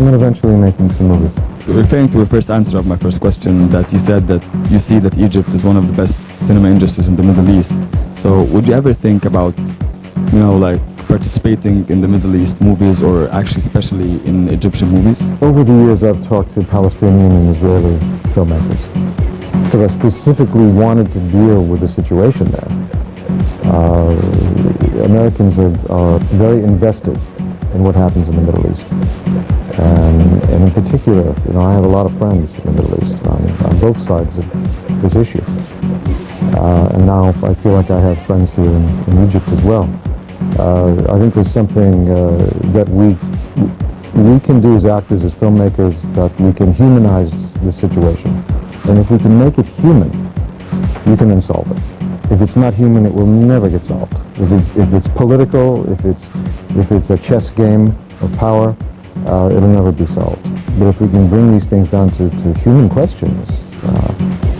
and then eventually making some movies. Referring to the first answer of my first question, that you said that you see that Egypt is one of the best cinema industries in the Middle East. So would you ever think about, you know, like participating in the Middle East movies, or actually especially in Egyptian movies? Over the years, I've talked to Palestinian and Israeli filmmakers because I specifically wanted to deal with the situation there. Americans are very invested in what happens in the Middle East. And in particular, you know, I have a lot of friends in the Middle East on both sides of this issue. And now I feel like I have friends here in Egypt as well. I think there's something that we can do as actors, as filmmakers, that we can humanize the situation. And if we can make it human, you can then solve it. If it's not human, it will never get solved. If it's political, if it's a chess game of power, it'll never be solved. But if we can bring these things down to human questions,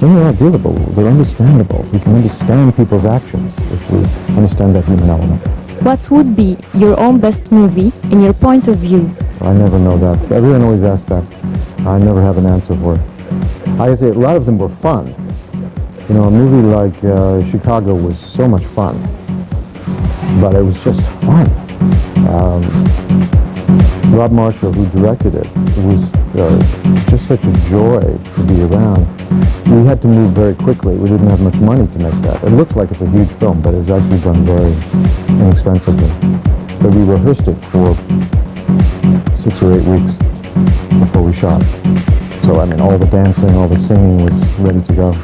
then they're not dealable. They're understandable. We can understand people's actions if we understand that human element. What would be your own best movie in your point of view? I never know that. Everyone always asks that. I never have an answer for it. I say a lot of them were fun. You know, a movie like Chicago was so much fun, but it was just fun. Rob Marshall, who directed it, was just such a joy to be around. We had to move very quickly. We didn't have much money to make that. It looks like it's a huge film, but it was actually done very inexpensively. But we rehearsed it for 6 or 8 weeks before we shot. So, I mean, all the dancing, all the singing was ready to go.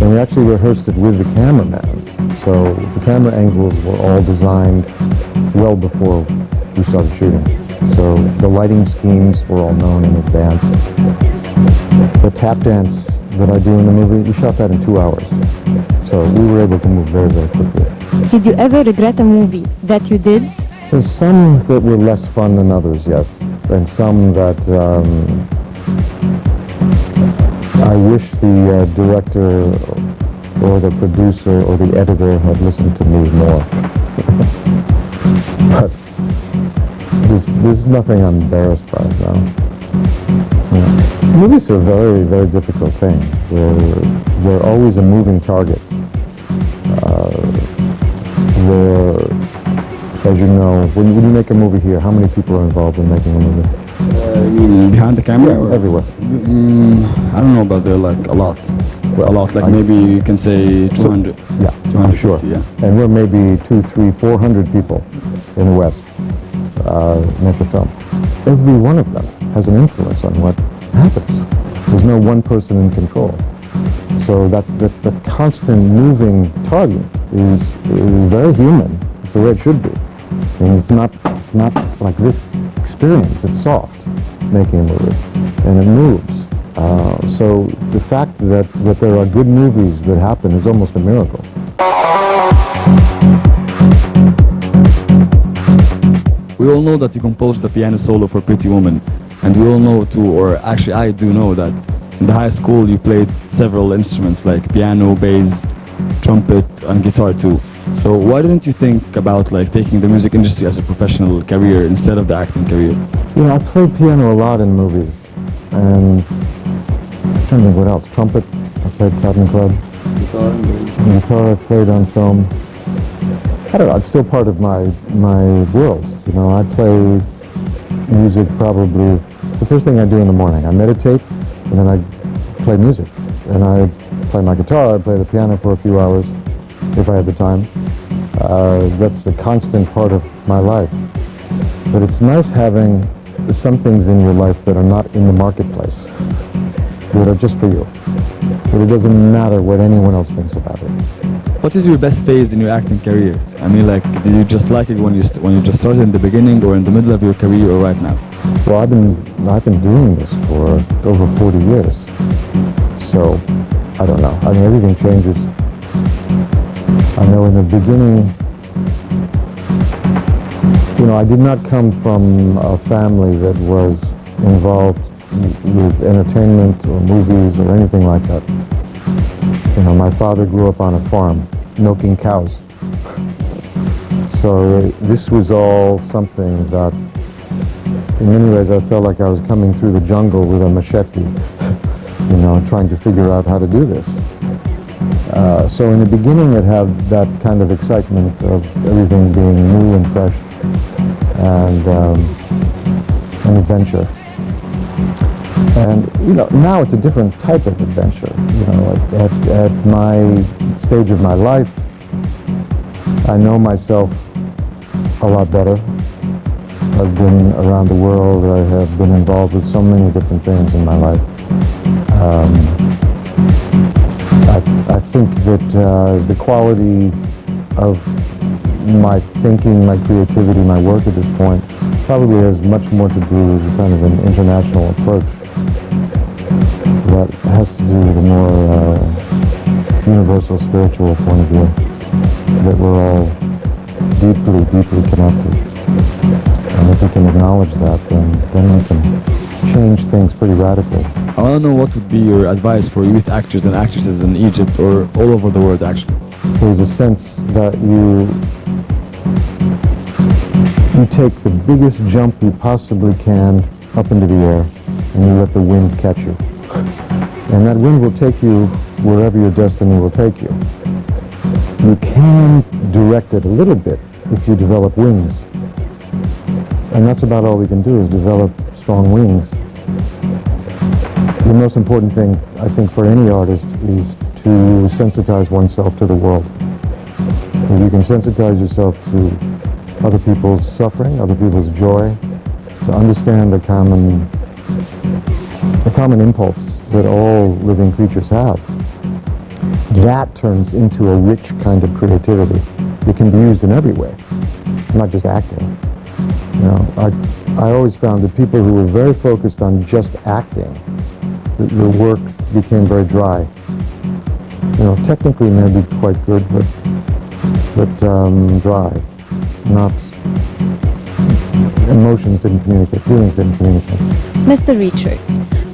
And we actually rehearsed it with the cameraman. So the camera angles were all designed well before we started shooting. So the lighting schemes were all known in advance. The tap dance that I do in the movie, we shot that in 2 hours. So we were able to move very, very quickly. Did you ever regret a movie that you did? There's some that were less fun than others, yes. And some that I wish the director or the producer or the editor had listened to me more. But there's nothing I'm embarrassed by now. Yeah. Movies are a very, very difficult thing. They're always a moving target. As you know, when you make a movie here, how many people are involved in making a movie? You mean behind the camera? Yeah, or? everywhere. I don't know, but they're like a lot. Well, a lot, like maybe you can say 200. Yeah, I'm sure. Yeah. And we're maybe 200, 300, 400 people in the West make a film. Every one of them has an influence on what happens. There's no one person in control. So that's the constant moving target is very human. It's the way it should be. I mean, it's not like this experience. It's soft making a movie, and it moves. So the fact that there are good movies that happen is almost a miracle. We all know that you composed the piano solo for Pretty Woman, and we all know too, or actually I do know that in the high school you played several instruments like piano, bass, trumpet, and guitar too. So why didn't you think about like taking the music industry as a professional career instead of the acting career? You know, I played piano a lot in movies, and I'm trying to think what else. Trumpet, I played Cotton Club. Guitar I played on film. I don't know, it's still part of my world. You know, I play music probably, the first thing I do in the morning. I meditate, and then I play music. And I play my guitar, I play the piano for a few hours, if I have the time. That's the constant part of my life. But it's nice having some things in your life that are not in the marketplace, that are just for you. But it doesn't matter what anyone else thinks about it. What is your best phase in your acting career? I mean, like, did you just like it when you just started in the beginning, or in the middle of your career, or right now? Well, I've been doing this for over 40 years. So, I don't know. I mean, everything changes. I know in the beginning, you know, I did not come from a family that was involved with entertainment or movies or anything like that. You know, my father grew up on a farm, milking cows. So this was all something that in many ways I felt like I was coming through the jungle with a machete, you know, trying to figure out how to do this. So in the beginning it had that kind of excitement of everything being new and fresh and an adventure. And, you know, now it's a different type of adventure. You know, at my stage of my life, I know myself a lot better. I've been around the world. I have been involved with so many different things in my life. I think that the quality of my thinking, my creativity, my work at this point probably has much more to do with kind of an international approach that has to do with a more universal spiritual point of view, that we're all deeply, deeply connected. And if we can acknowledge that, then we can change things pretty radically. I want to know what would be your advice for youth actors and actresses in Egypt or all over the world, actually. There's a sense that you take the biggest jump you possibly can up into the air and you let the wind catch you. And that wind will take you wherever your destiny will take you. You can direct it a little bit if you develop wings. And that's about all we can do, is develop strong wings. The most important thing, I think, for any artist is to sensitize oneself to the world. If you can sensitize yourself to other people's suffering, other people's joy, to understand the common impulse that all living creatures have, that turns into a rich kind of creativity. It can be used in every way, not just acting. You know, I always found that people who were very focused on just acting, the work became very dry. You know, technically maybe quite good, but dry. Not, emotions didn't communicate, feelings didn't communicate. Mr. Richard,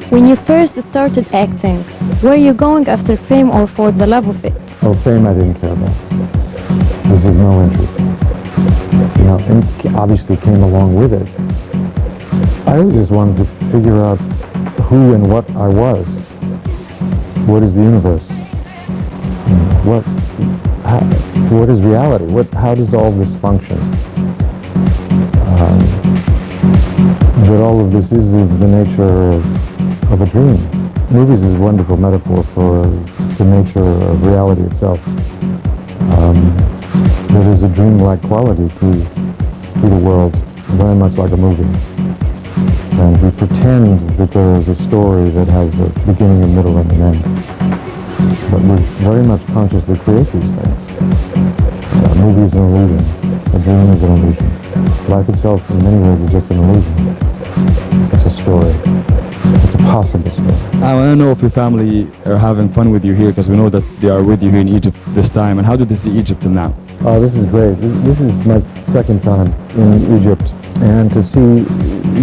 when you first started acting, were you going after fame or for the love of it? Oh, fame I didn't care about. This is no interest. You know, and obviously came along with it. I always wanted to figure out who and what I was. What is the universe? What is reality? How does all this function? That all of this is the nature of a dream. Movies is a wonderful metaphor for the nature of reality itself. There is a dreamlike quality to the world, very much like a movie. And we pretend that there is a story that has a beginning, a middle, and an end. But we very much consciously create these things. A movie is an illusion. A dream is an illusion. Life itself, in many ways, is just an illusion. It's a story. It's a possible story. I want to know if your family are having fun with you here, because we know that they are with you here in Egypt this time. And how did they see Egypt till now? Oh, this is great. This is my second time in Egypt. And to see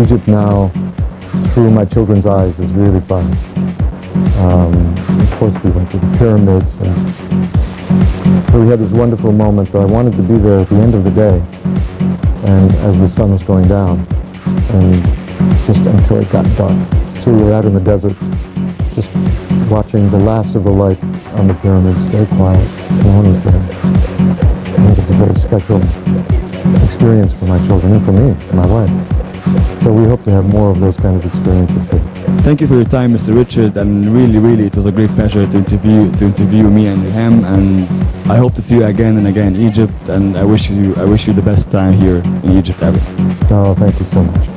Egypt now through my children's eyes is really fun. Of course, we went to the pyramids, and we had this wonderful moment, but I wanted to be there at the end of the day, and as the sun was going down, and just until it got dark. So we were out in the desert, just watching the last of the light on the pyramids, very quiet. No one was there. I think it's a very special experience for my children and for me, for my wife. So we hope to have more of those kind of experiences here. Thank you for your time, Mr. Richard, and really, it was a great pleasure to interview me and Reham, and I hope to see you again and again in Egypt, and I wish you the best time here in Egypt ever. Oh, thank you so much.